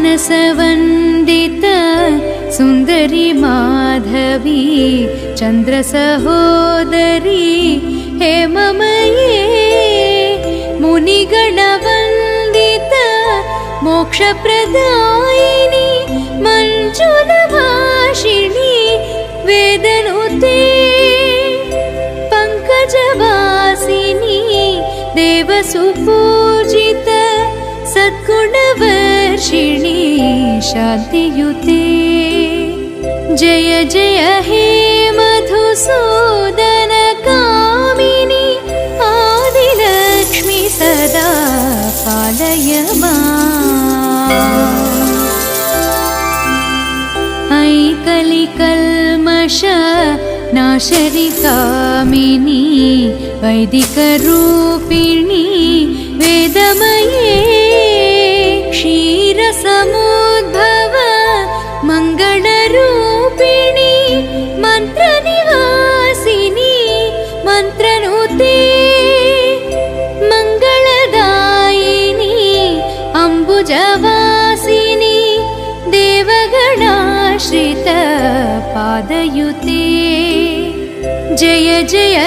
मानसवन्दित सुन्दरी माधवी चन्द्रसहोदरी हेममये मुनिगणवन्दित मोक्षप्रदायिनी मञ्जुलभाषिणी वेदनुते पङ्कजवासिनी देवसुपूजित सद्गुणवर्षिणी शान्तियुते जय जय हे मधुसूदन कामिनी आदिलक्ष्मी सदा पालय माम्। ऐ कलिकल्मष नाशरि कामिनी वैदिकरूपिणी वेदमये क्षीरसमुद्भव मङ्गलरूपिणी मन्त्रनिवासिनी मन्त्रनुते मङ्गलदायिनी अम्बुजवासिनी देवगणाश्रित पादयुते जय जय